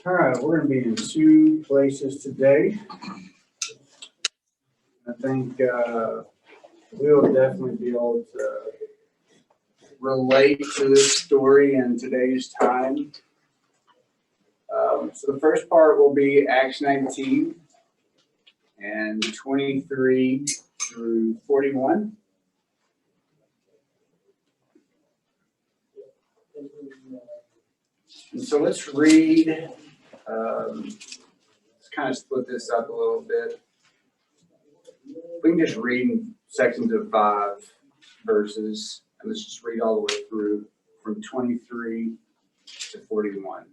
All right, we're going to be in two places today. I think we'll definitely be able to relate to this story in today's time. So the first part will be Acts 19 and 23 through 41. And so let's read, let's kind of split this up a little bit. We can just read in sections of 5 verses, and let's just read all the way through from 23 to 41.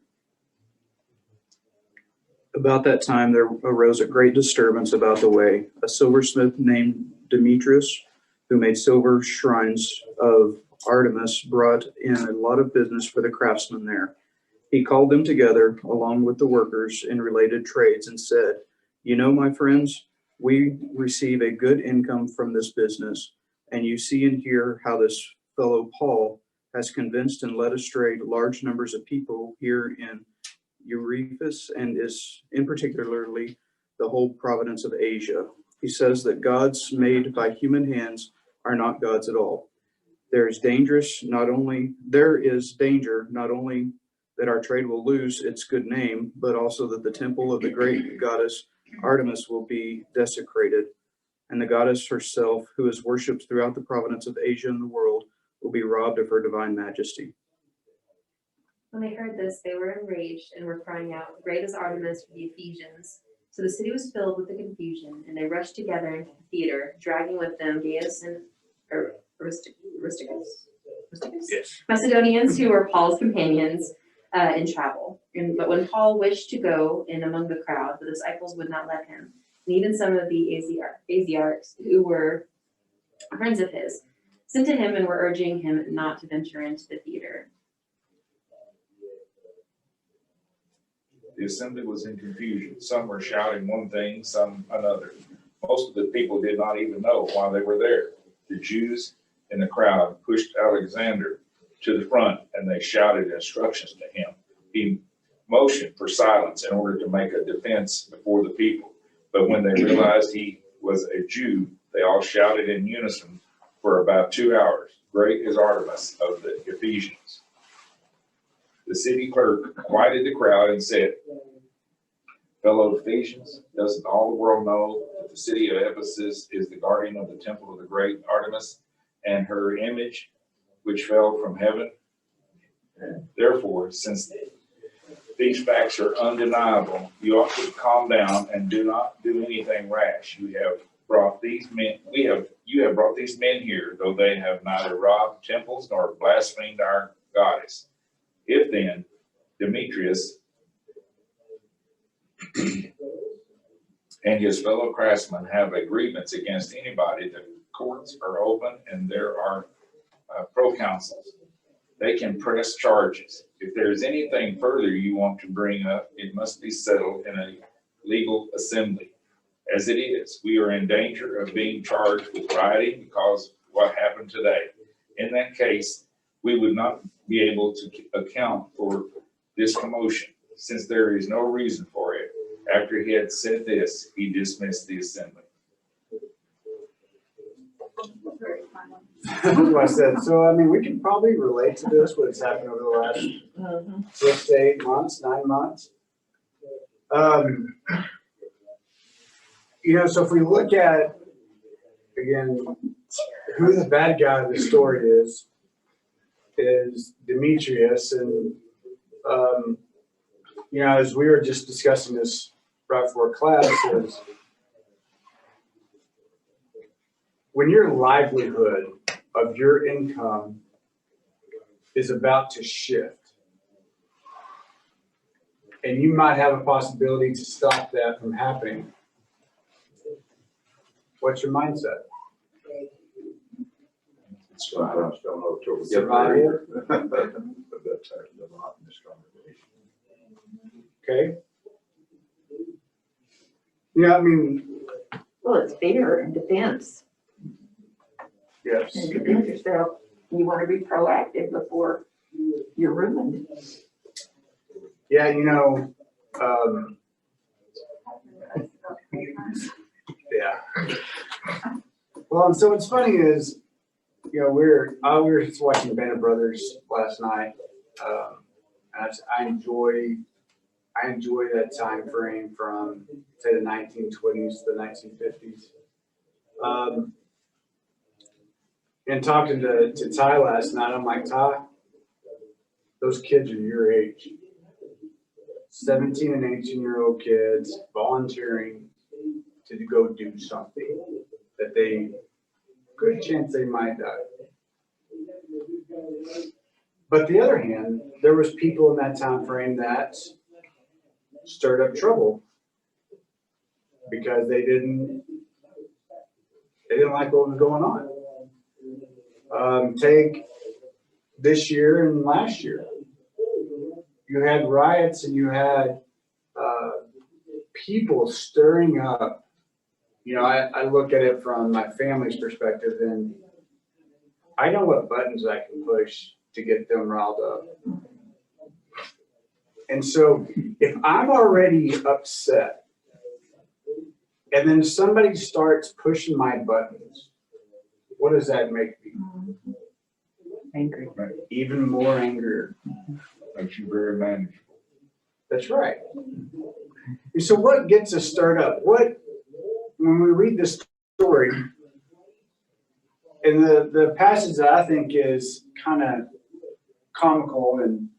About that time there arose a great disturbance about the way. A silversmith named Demetrius, who made silver shrines of Artemis, brought in a lot of business for the craftsmen there. He called them together along with the workers in related trades and said, "You know, my friends, we receive a good income from this business, and you see and hear how this fellow Paul has convinced and led astray large numbers of people here in Euryphus and is in particularly the whole province of Asia. He says that gods made by human hands are not gods at all. There is danger not only that our trade will lose its good name, but also that the temple of the great goddess Artemis will be desecrated, and the goddess herself, who is worshipped throughout the province of Asia and the world, will be robbed of her divine majesty." When they heard this, they were enraged and were crying out, "Great is Artemis for the Ephesians." So the city was filled with the confusion, and they rushed together into the theater, dragging with them Gaius and Aristarchus, Yes. Macedonians who were Paul's companions in travel. But when Paul wished to go in among the crowd, the disciples would not let him. And even some of the Asiarchs, who were friends of his, sent to him and were urging him not to venture into the theater. The assembly was in confusion. Some were shouting one thing, some another. Most of the people did not even know why they were there. The Jews in the crowd pushed Alexander to the front, and they shouted instructions to him. He motioned for silence in order to make a defense before the people. But when they realized he was a Jew, they all shouted in unison for about 2 hours, "Great is Artemis of the Ephesians." The city clerk quieted the crowd and said, "Fellow Ephesians, doesn't all the world know that the city of Ephesus is the guardian of the temple of the great Artemis and her image, which fell from heaven? Therefore, since these facts are undeniable, you ought to calm down and do not do anything rash. You have brought these men here, though they have neither robbed temples nor blasphemed our goddess. If then Demetrius and his fellow craftsmen have a grievance against anybody, the courts are open and there are proconsuls. They can press charges. If there is anything further you want to bring up, it must be settled in a legal assembly. As it is, we are in danger of being charged with rioting because of what happened today. In that case, we would not be able to account for this commotion, since there is no reason for it." After he had said this, he dismissed the assembly. That's what I said. So, I mean, we can probably relate to this, what's happened over the last 6 to 8 months, 9 months. So if we look at, again, who the bad guy of the story is Demetrius. And, as we were just discussing this right before class, is when your livelihood of your income is about to shift, and you might have a possibility to stop that from happening, what's your mindset? Sometimes don't know till we get Survival. there. Okay. Yeah, I mean, Well, it's fear and defense. yes. And defend yourself. You want to be proactive before you're ruined. Yeah, Yeah. Well, and so what's funny is, you know, we were just watching Band of Brothers last night. I enjoy that time frame from, say, the 1920s to the 1950s. And talking to Ty last night, I'm like, Ty, those kids are your age. 17 and 18-year-old kids volunteering to go do something that they, good chance they might die. But the other hand, there was people in that time frame that stirred up trouble because they didn't like what was going on. Take this year and last year. You had riots and you had people stirring up. You know, I look at it from my family's perspective, and I know what buttons I can push to get them riled up. And so if I'm already upset and then somebody starts pushing my buttons, what does that make me? Angry. Even more angrier. Makes you very manageable. That's right. And so what gets us stirred up? When we read this story, and the passage that I think is kind of comical and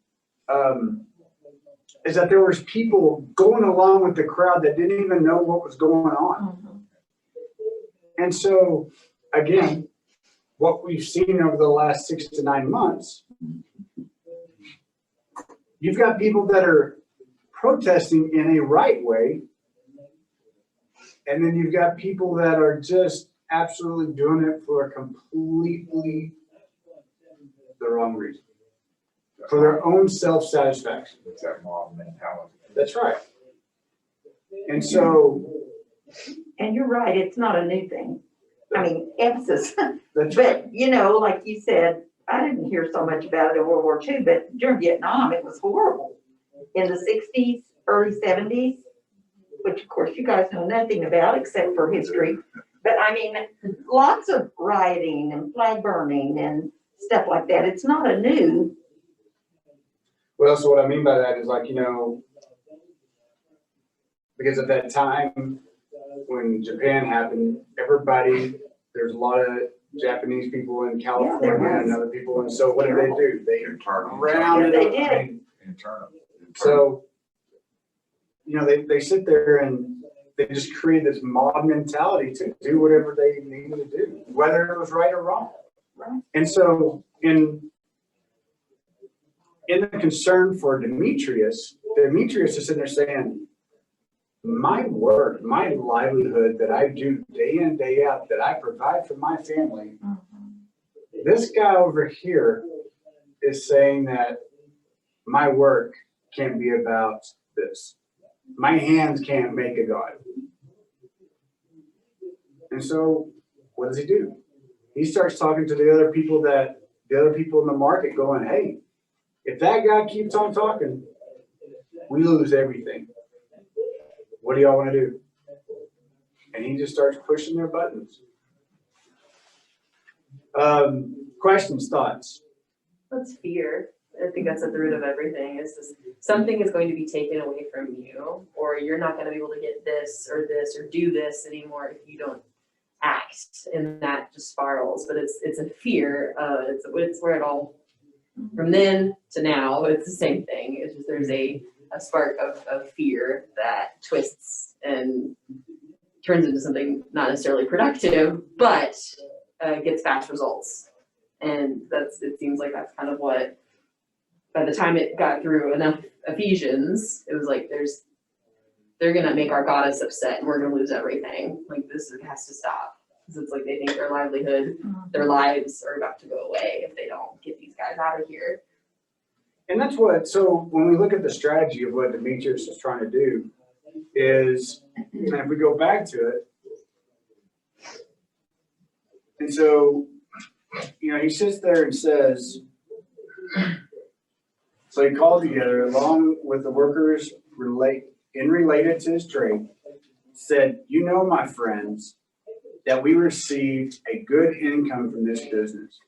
is that there was people going along with the crowd that didn't even know what was going on. And so, again, what we've seen over the last 6 to 9 months, you've got people that are protesting in a right way, and then you've got people that are just absolutely doing it for completely the wrong reason, for their own self-satisfaction. It's that mob mentality. That's right. And so, And you're right, it's not a new thing. I mean, emphasis. that's right. But, you know, like you said, I didn't hear so much about it in World War II, but during Vietnam, it was horrible. In the 60s, early 70s, which of course you guys know nothing about except for history. But I mean, lots of rioting and flag burning and stuff like that. It's not a new. Well, so what I mean by that is, like, you know, because at that time when Japan happened, there's a lot of Japanese people in California and other people. And so what did they do? They rounded Yes, up. they did. I mean, Internal. so, you know, they sit there and they just create this mob mentality to do whatever they needed to do, whether it was right or wrong. Right. And so in the concern for Demetrius is sitting there saying, my work, my livelihood that I do day in, day out, that I provide for my family, this guy over here is saying that my work can't be about this. My hands can't make a God. And so what does he do? He starts talking to the other people in the market going, hey, if that guy keeps on talking, we lose everything. What do y'all want to do? And he just starts pushing their buttons. Questions, thoughts? That's fear. I think that's at the root of everything, is this, something is going to be taken away from you, or you're not going to be able to get this or do this anymore if you don't act, and that just spirals. But it's a fear. It's where it all, from then to now, it's the same thing. It's just there's a spark of fear that twists and turns into something not necessarily productive, but gets fast results. And it seems like that's kind of what, by the time it got through enough Ephesians, it was like they're gonna make our goddess upset and we're gonna lose everything. Like, this has to stop. Because it's like they think their livelihood, their lives are about to go away if they don't get these guys out of here. And that's so when we look at the strategy of what Demetrius is trying to do is, and if we go back to it, and so, you know, he sits there and says, so he called together along with the workers related to his trade, said, "You know, my friends, that we received a good income from this business.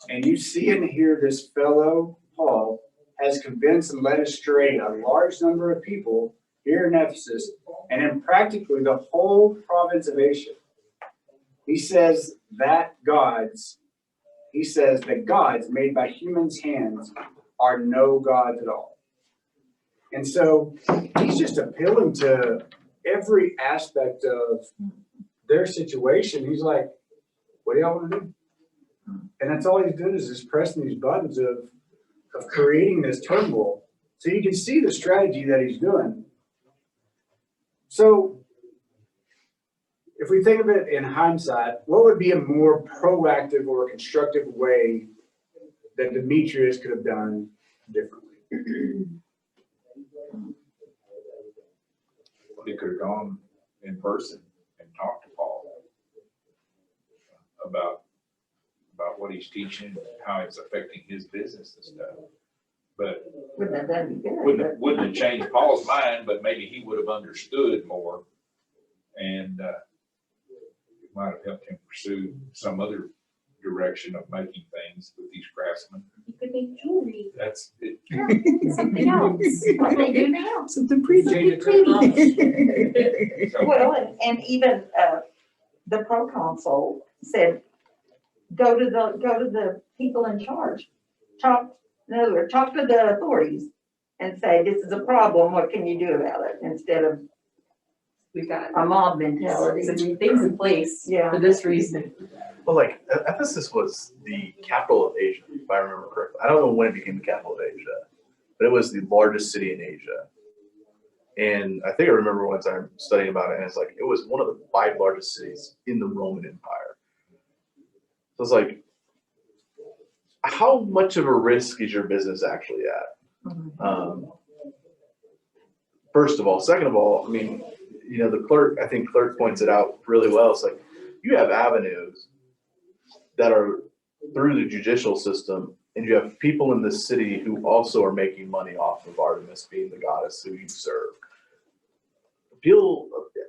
And you see and hear this fellow, Paul, has convinced and led astray a large number of people here in Ephesus and in practically the whole province of Asia. He says that gods made by humans' hands are no gods at all." And so he's just appealing to every aspect of their situation. He's like, what do y'all want to do? And that's all he's doing is just pressing these buttons of creating this turmoil. So you can see the strategy that he's doing. So if we think of it in hindsight, what would be a more proactive or constructive way that Demetrius could have done differently? He could have gone in person and talked to Paul about what he's teaching, how it's affecting his business and stuff. But Wouldn't have done any good. wouldn't have changed Paul's mind, but maybe he would have understood more, and it might have helped him pursue some other direction of making things with these craftsmen. You could make jewelry, That's it. something else. What they do now. Something pretty. Change it to So, Well, and even the proconsul said, go to the people in charge. In other words, talk to the authorities and say, this is a problem, what can you do about it? Instead of We've got a mob mentality. some things in place Yeah. for this reason. Well, like Ephesus was the capital of Asia, if I remember correctly. I don't know when it became the capital of Asia, but it was the largest city in Asia. And I think I remember one time studying about it, and it's like it was one of the 5 largest cities in the Roman Empire. So it's like, how much of a risk is your business actually at? First of all. Second of all, I mean, you know, I think clerk points it out really well. It's like you have avenues that are through the judicial system, and you have people in this city who also are making money off of Artemis being the goddess who you serve.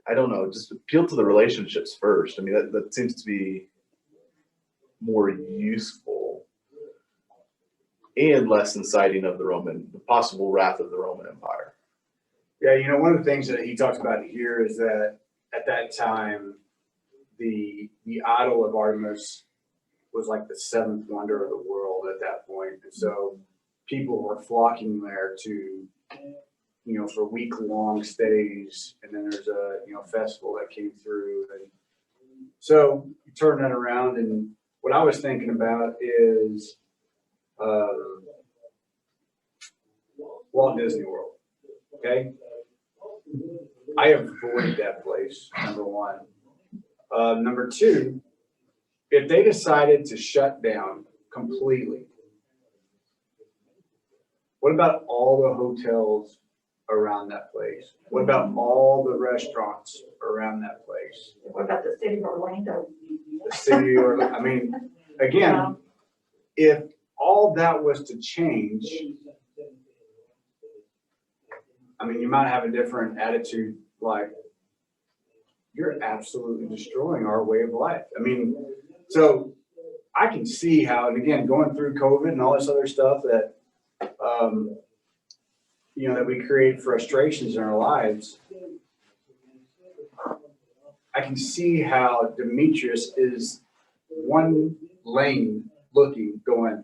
I don't know, just appeal to the relationships first. I mean, that seems to be more useful and less inciting of the possible wrath of the Roman Empire. Yeah, you know, one of the things that he talks about here is that at that time, the idol of Artemis was like the 7th wonder of the world at that point. And so people were flocking there to, you know, for week-long stays. And then there's a, you know, festival that came through. And so you turn that around, and what I was thinking about is Walt Disney World, okay? I avoid that place, number one. Number two, if they decided to shut down completely, what about all the hotels around that place? What about all the restaurants around that place? What about the city of Orlando? The city, or, I mean, again, if all that was to change, I mean, you might have a different attitude, like, you're absolutely destroying our way of life. I mean, so I can see how, and again, going through COVID and all this other stuff that, you know, that we create frustrations in our lives. I can see how Demetrius is one lane looking, going,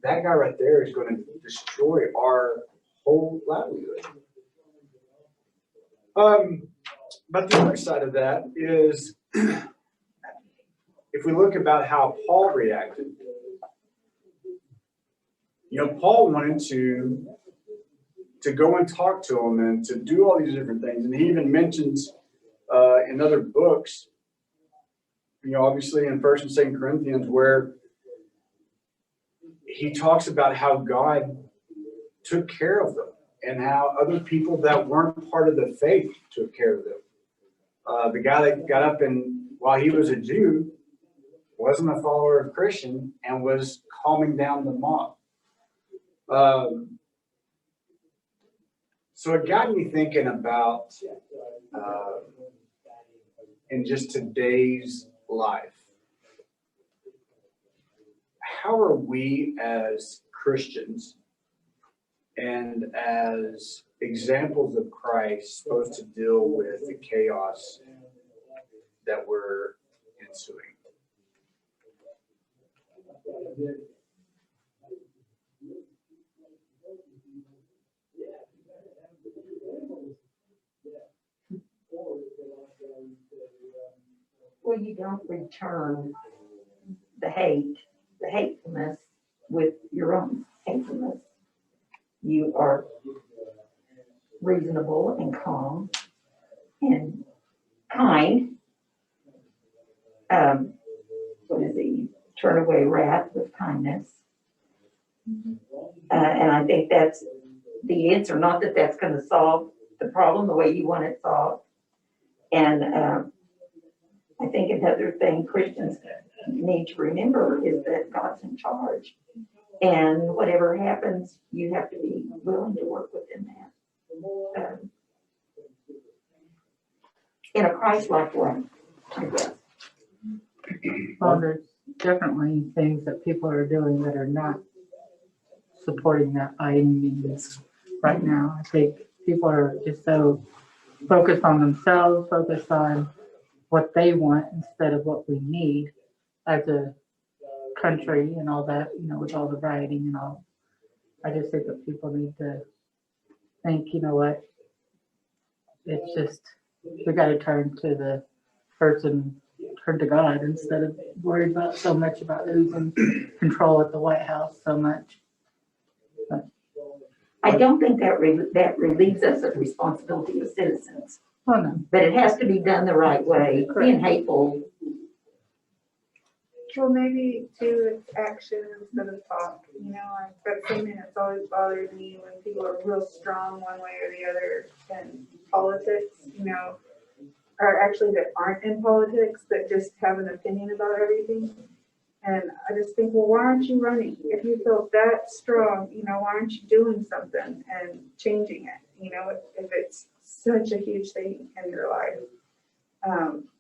that guy right there is going to destroy our whole livelihood. But the other side of that is, if we look about how Paul reacted, you know, Paul wanted to go and talk to him and to do all these different things. And he even mentions in other books, you know, obviously in 1st and 2nd Corinthians, where he talks about how God took care of them and how other people that weren't part of the faith took care of them. The guy that got up and, while he was a Jew, wasn't a follower of Christian and was calming down the mob. So it got me thinking about, in just today's life, how are we as Christians and as examples of Christ supposed to deal with the chaos that we're ensuing? Well, you don't return the hatefulness with your own hatefulness. You are reasonable and calm and kind. What is it? You turn away wrath with kindness. And I think that's the answer, not that that's going to solve the problem the way you want it solved. And I think another thing Christians need to remember is that God's in charge. And whatever happens, you have to be willing to work within that. In a Christ-like way, I guess. Well, there's definitely things that people are doing that are not supporting that by any means right now. I think people are just so focused on themselves, focused on what they want instead of what we need as a country and all that, you know, with all the rioting and all. I just think that people need to think, you know what, it's just, we got to turn to the person, turn to God instead of worried about so much about who's in control at the White House so much. I don't think that that relieves us of responsibility as citizens, Oh, no. but it has to be done the right way. Being hateful, Well, maybe too, it's action instead of talk, you know, that's something that's always bothered me when people are real strong one way or the other in politics, you know, or actually that aren't in politics, that just have an opinion about everything. And I just think, well, why aren't you running? If you feel that strong, you know, why aren't you doing something and changing it, you know, if it's such a huge thing in your life.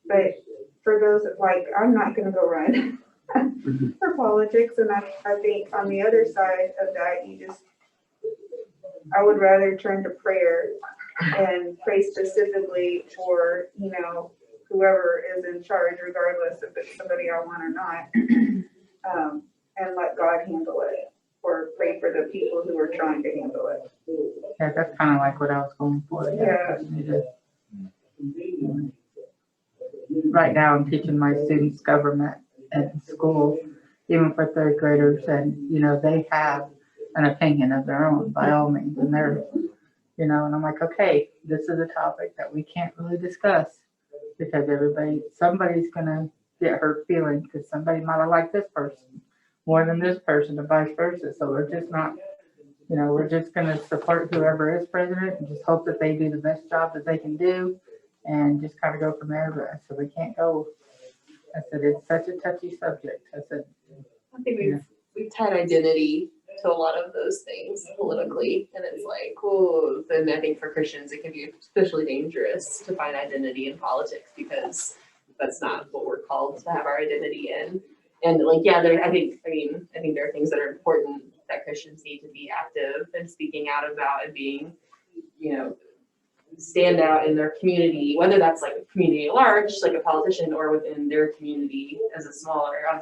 But for those that, like, I'm not going to go run for politics. And I think on the other side of that, I would rather turn to prayer and pray specifically for, you know, whoever is in charge, regardless if it's somebody I want or not, and let God handle it, or pray for the people who are trying to handle it. Yeah, that's kind of like what I was going for. Yeah. Right now, I'm teaching my students government at school, even for third graders, and, you know, they have an opinion of their own by all means, and they're, you know, and I'm like, okay, this is a topic that we can't really discuss because somebody's gonna get hurt feelings because somebody might have liked this person more than this person and vice versa. So we're just not, you know, we're just gonna support whoever is president and just hope that they do the best job that they can do and just kind of go from there. But I said, we can't go. I said, it's such a touchy subject. I said, I think we've tied identity to a lot of those things politically, and it's like, oh, then I think for Christians it can be especially dangerous to find identity in politics because that's not what we're called to have our identity in. And like, yeah, I think there are things that are important that Christians need to be active and speaking out about and being, you know, stand out in their community, whether that's like a community at large, like a politician, or within their community on a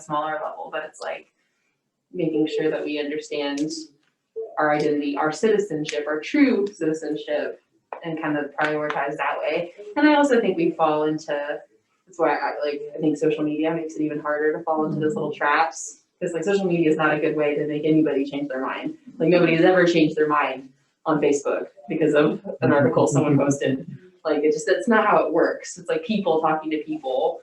smaller level. But it's like making sure that we understand our identity, our citizenship, our true citizenship, and kind of prioritize that way. And I also think we fall into, that's why I think social media makes it even harder to fall into those little traps, because like social media is not a good way to make anybody change their mind. Like nobody has ever changed their mind on Facebook because of an article someone posted. Like it's not how it works. It's like people talking to people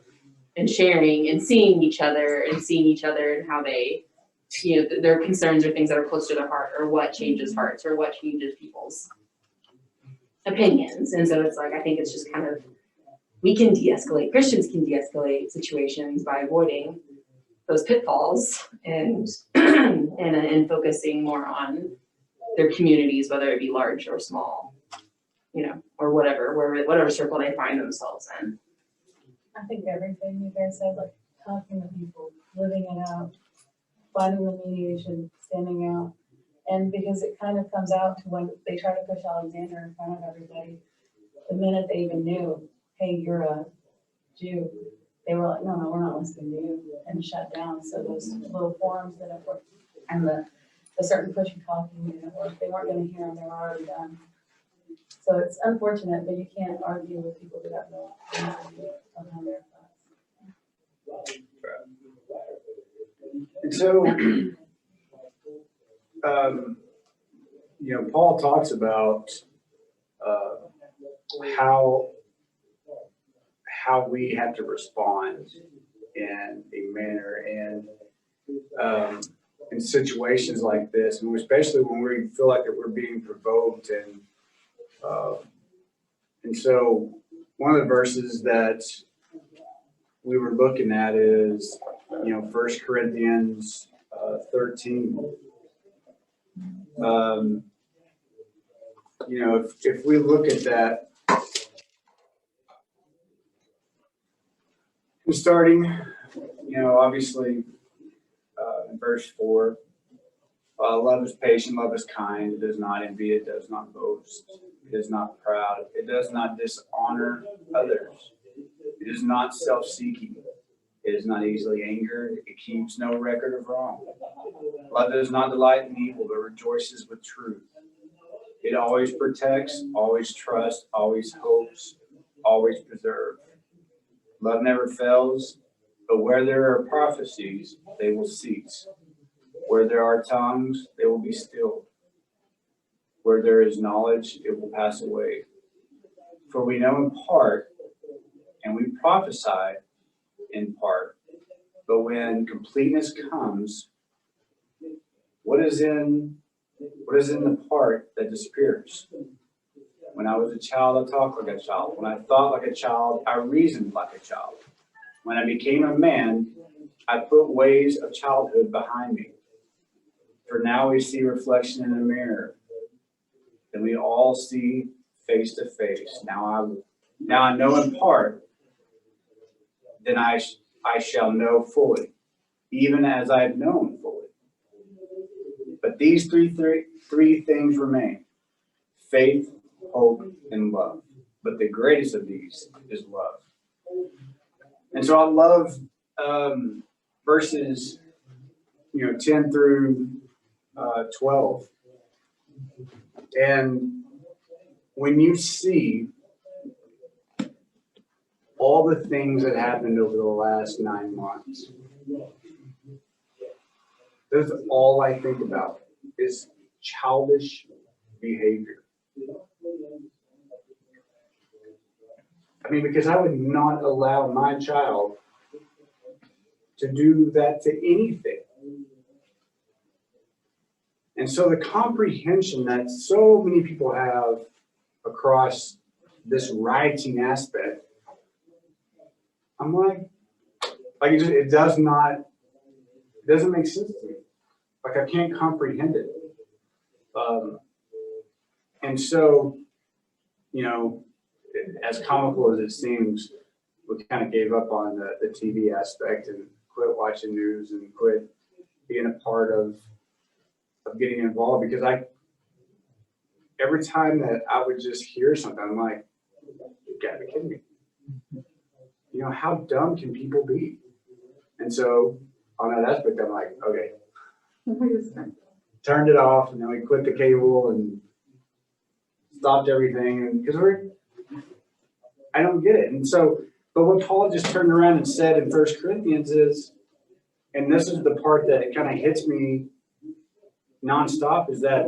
and sharing and seeing each other and how they, you know, their concerns or things that are close to their heart, or what changes hearts, or what changes people's opinions. And so it's like, I think it's just kind of, Christians can de-escalate situations by avoiding those pitfalls and and focusing more on their communities, whether it be large or small. or whatever circle they find themselves in. I think everything you guys said, like talking to people, living it out, finding the mediation, standing out. And because it kind of comes out to when they try to push Alexander in front of everybody, the minute they even knew, hey, you're a Jew, they were like, no, we're not listening to you, and shut down. So those little forums that have worked, and the certain push and call community that worked, they weren't gonna hear them, they were already done. So it's unfortunate, but you can't argue with people that have no reason behind their thoughts. And so, Paul talks about how we have to respond in a manner and in situations like this, and especially when we feel like that we're being provoked and so one of the verses that we were looking at is 1 Corinthians 13. If we look at that, starting, obviously, in verse 4, love is patient, love is kind, it does not envy, it does not boast, it is not proud, it does not dishonor others, it is not self-seeking, it is not easily angered, it keeps no record of wrong. Love does not delight in evil, but rejoices with truth. It always protects, always trusts, always hopes, always preserves. Love never fails, but where there are prophecies, they will cease. Where there are tongues, they will be stilled. Where there is knowledge, it will pass away. For we know in part, and we prophesy in part. But when completeness comes, what is in the part that disappears? When I was a child, I talked like a child. When I thought like a child, I reasoned like a child. When I became a man, I put ways of childhood behind me. For now we see reflection in a mirror. Then we all see face to face. Now I know in part, then I shall know fully, even as I have known fully. But these three things remain: faith, hope, and love. But the greatest of these is love. And so I love verses 10 through 12. And when you see all the things that happened over the last 9 months, that's all I think about is childish behavior. I mean, because I would not allow my child to do that to anything. And so the comprehension that so many people have across this rioting aspect, I'm like it doesn't make sense to me. Like I can't comprehend it. And so, as comical as it seems, we kind of gave up on the TV aspect and quit watching news and quit being a part of getting involved, because every time that I would just hear something, I'm like, you gotta be kidding me. How dumb can people be? And so on that aspect, I'm like, okay. Turned it off, and then we quit the cable and stopped everything, because I don't get it. And so, but what Paul just turned around and said in 1 Corinthians is, and this is the part that kind of hits me nonstop, is that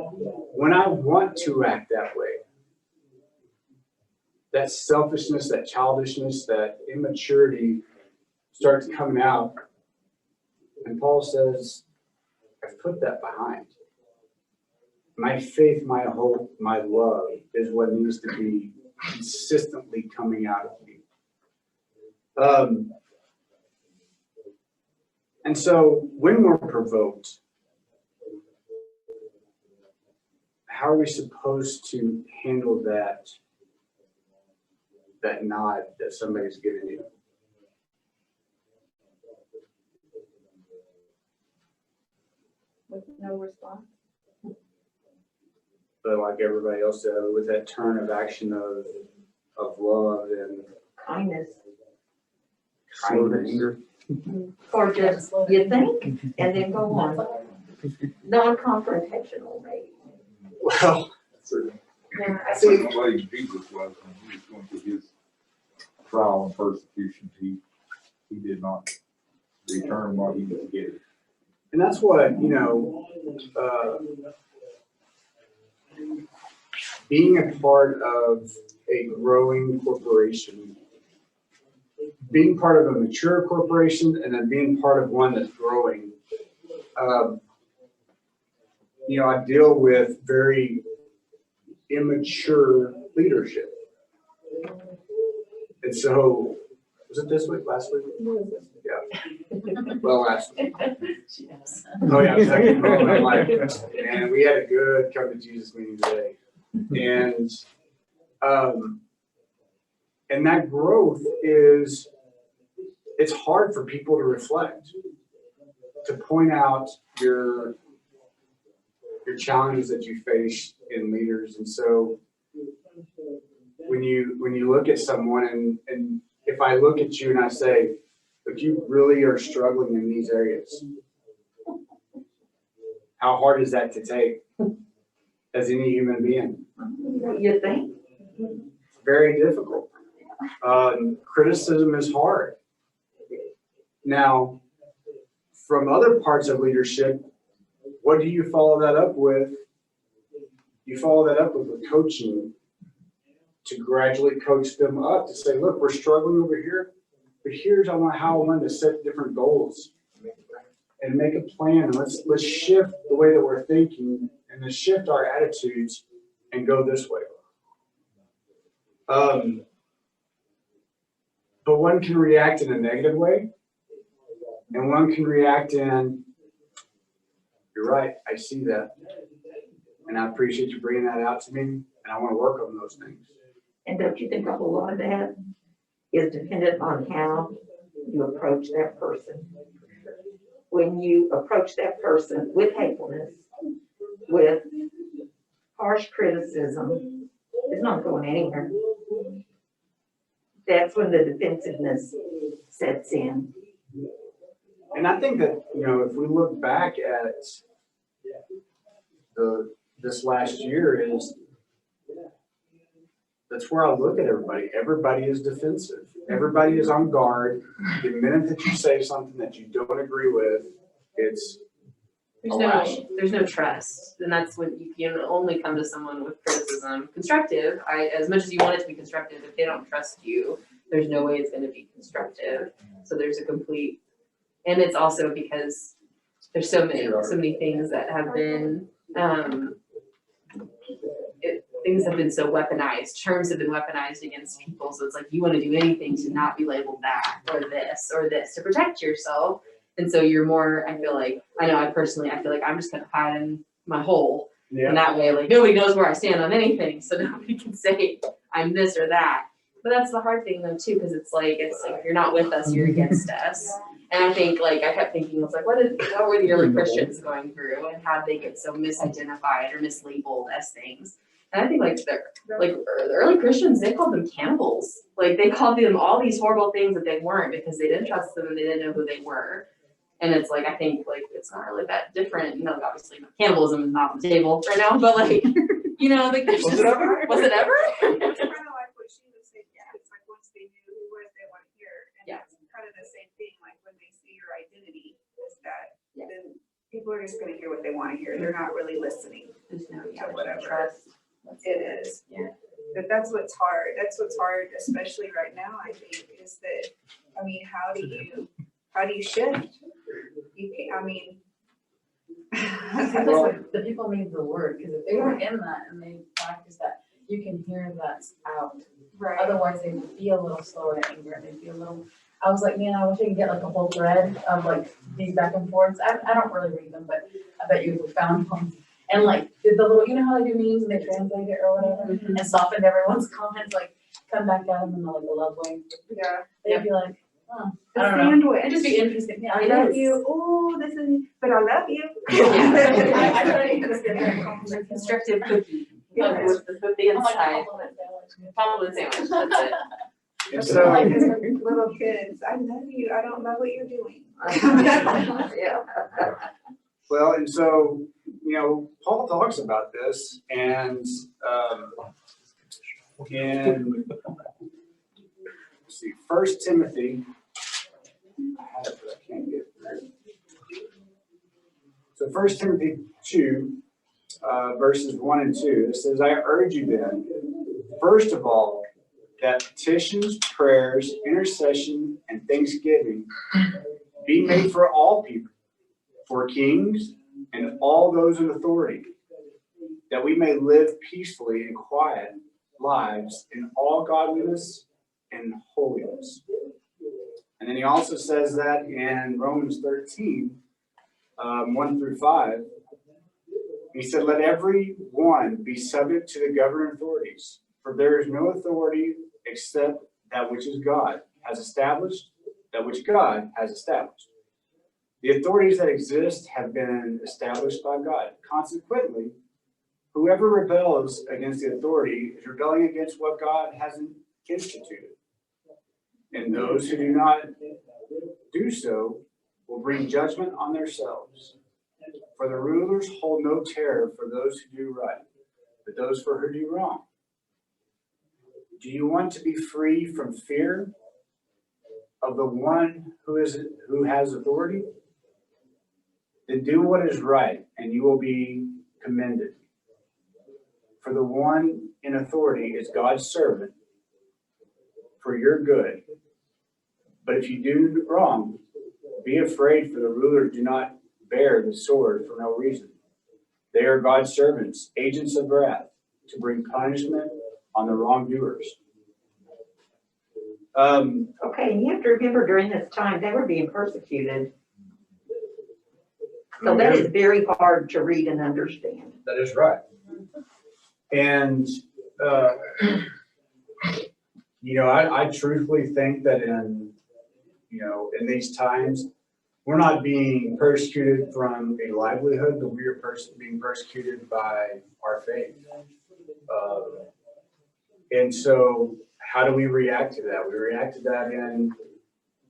when I want to act that way, that selfishness, that childishness, that immaturity starts coming out. And Paul says, I've put that behind. My faith, my hope, my love is what needs to be consistently coming out of me. And so when we're provoked, how are we supposed to handle that that nod that somebody's giving you. With no response. But like everybody else said, with that turn of action of love and Kindness, Slow to anger. or just, you think, and then go on. Non-confrontational, maybe. well, Yeah, That's the way Jesus was when he was going through his trial and persecution. He did not return what he was getting. and that's what, being a part of a growing corporation, being part of a mature corporation and then being part of one that's growing, I deal with very immature leadership. And so, was it this week, last week? Yeah. Well, last week. Oh, yeah, second row, and I'm like, and we had a good come to Jesus meeting today. And that growth it's hard for people to reflect, to point out your challenges that you face in leaders. And so when you look at someone and if I look at you and I say, look, you really are struggling in these areas. How hard is that to take as any human being? You think? It's very difficult. Criticism is hard. Now, from other parts of leadership, what do you follow that up with? You follow that up with coaching, to gradually coach them up, to say, look, we're struggling over here, but here's how I want to set different goals and make a plan. And let's shift the way that we're thinking and let's shift our attitudes and go this way. But one can react in a negative way, and one can react in, you're right, I see that, and I appreciate you bringing that out to me, and I want to work on those things. And don't you think a whole lot of that is dependent on how you approach that person? When you approach that person with hatefulness, with harsh criticism, it's not going anywhere. That's when the defensiveness sets in. And I think that, if we look back at this last year, that's where I look at everybody. Everybody is defensive. Everybody is on guard. The minute that you say something that you don't agree with, it's there's no trust, and that's when you can only come to someone with criticism, constructive. As much as you want it to be constructive, if they don't trust you, there's no way it's going to be constructive. So there's a complete, and it's also because there's so many things that have been, things have been so weaponized. Terms have been weaponized against people. So it's like you want to do anything to not be labeled that or this to protect yourself. And so you're more, I feel like I'm just going to hide in my hole. Yeah. And that way, like, nobody knows where I stand on anything. So nobody can say I'm this or that. But that's the hard thing though too, because it's like if you're not with us, you're against us. And I think I kept thinking, what were the early Christians going through, and how did they get so misidentified or mislabeled as things? And I think the early Christians, they called them cannibals. Like they called them all these horrible things that they weren't, because they didn't trust them and they didn't know who they were. And it's I think it's not really that different. Obviously cannibalism is not on the table right now, but was it ever? Was it ever? It's kind of like what she was saying. Yeah, it's like once they knew who was, they want to hear. And it's kind of the same thing. Like when they see your identity, is that then people are just going to hear what they want to hear. They're not really listening There's no to whatever trust. it is. Yeah. But that's what's hard. That's what's hard, especially right now. I think is that how do you shift? You can't. The people need the word, because if they were in that and they practice that, you can hear that's out. Right. Otherwise, they would be a little slower to anger, and they'd be a little. I was like, man, I wish I could get a whole thread of these back and forths. I don't really read them, but I bet you found one. And did the little, how they do memes and they translate it or whatever, and softened everyone's comments, come back at them in like a love way. Yeah. They'd be like, oh, The I don't know. sandwich. It'd just be interesting. Yeah, I it love is. you. Oh, this is, but I love you. I try to just get that compliment. Constructive cookie. Yeah. With the I'm like, inside. compliment sandwich. Compliment sandwich, that's it. And It's so, like as little kids, I love you. I don't know what you're doing. Yeah. well, and so, you know, Paul talks about this and, in, let's see, 1 Timothy, I had it, but I can't get through. So 1 Timothy 2, verses 1 and 2, it says, I urge you then, first of all, that petitions, prayers, intercession, and thanksgiving be made for all people, for kings and all those in authority, that we may live peacefully and quiet lives in all godliness and holiness. And then he also says that in Romans 13, 1 through 5, he said, let every one be subject to the governing authorities, for there is no authority except that which is God has established, that which God has established. The authorities that exist have been established by God. Consequently, whoever rebels against the authority is rebelling against what God has instituted. And those who do not do so will bring judgment on themselves. For the rulers hold no terror for those who do right, but those for who do wrong. Do you want to be free from fear of the one who has authority? Then do what is right, and you will be commended. For the one in authority is God's servant for your good. But if you do wrong, be afraid, for the rulers do not bear the sword for no reason. They are God's servants, agents of wrath, to bring punishment on the wrongdoers. Okay, and you have to remember during this time, they were being persecuted. So that is very hard to read and understand. That is right. And, you know, I truthfully think that in these times, we're not being persecuted from a livelihood, but we are being persecuted by our faith. And so how do we react to that? We react to that in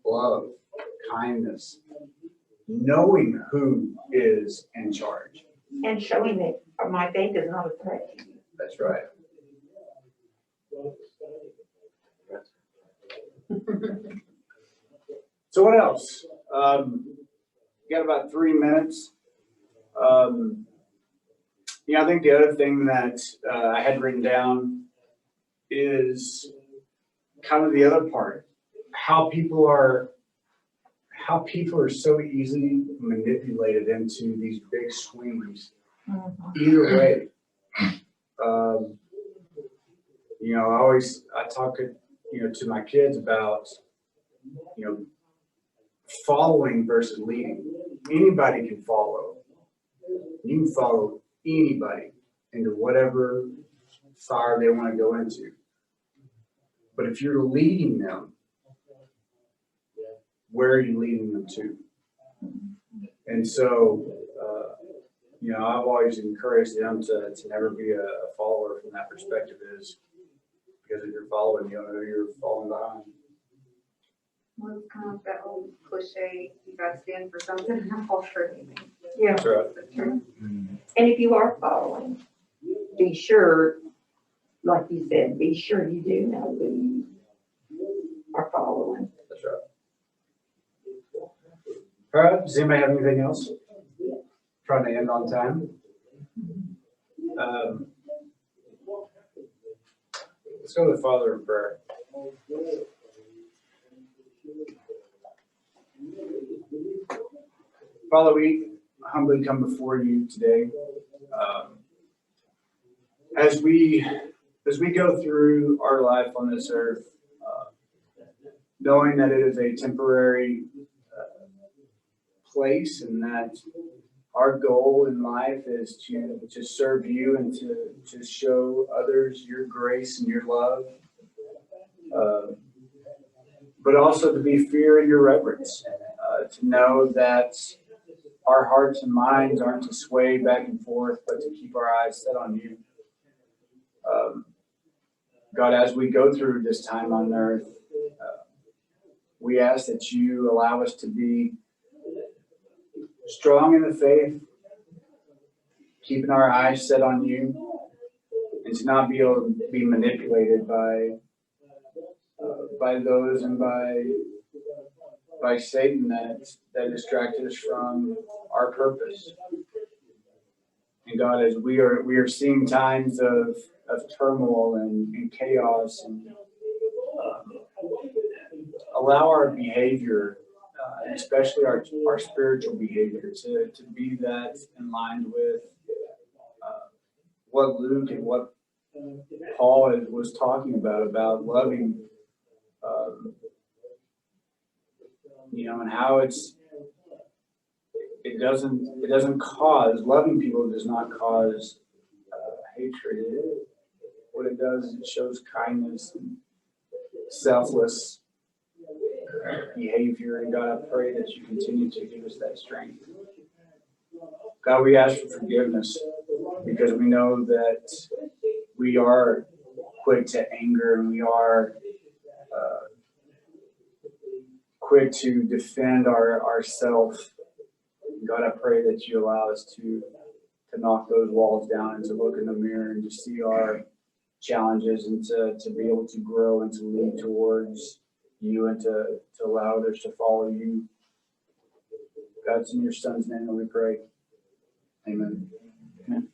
love, kindness, knowing who is in charge. And showing that my faith is not a threat to you. That's right. So what else? We got about 3 minutes. I think the other thing that I had written down is kind of the other part, how people are so easily manipulated into these big swings. Either way. I talk to my kids about, following versus leading. Anybody can follow. You can follow anybody into whatever fire they want to go into. But if you're leading them, where are you leading them to? And so, I've always encouraged them to never be a follower from that perspective, is because if you're following, you don't know you're falling behind. Well, it's kind of that old cliche, you gotta stand for something and fall for anything. Yeah. That's right. That's true. And if you are following, be sure, like you said, be sure you do know who you are following. That's right. All right, does anybody have anything else? Trying to end on time. Let's go to the Father in prayer. Father, we humbly come before you today. As we go through our life on this earth, knowing that it is a temporary place, and that our goal in life is to serve you and to show others your grace and your love. But also to be fear in your reverence, to know that our hearts and minds aren't to sway back and forth, but to keep our eyes set on you. God, as we go through this time on earth, we ask that you allow us to be strong in the faith, keeping our eyes set on you, and to not be able to be manipulated by those and by Satan that distracted us from our purpose. And God, as we are seeing times of turmoil and chaos, and allow our behavior, especially our spiritual behavior, to be that in line with what Luke and what Paul was talking about loving, and how it doesn't cause, loving people does not cause hatred. What it does is it shows kindness and selfless behavior. And God, I pray that you continue to give us that strength. God, we ask for forgiveness because we know that we are quick to anger and we are quick to defend ourselves. God, I pray that you allow us to knock those walls down and to look in the mirror and to see our challenges and to be able to grow and to lead towards you and to allow others to follow you. God, it's in your son's name that we pray. Amen. Amen.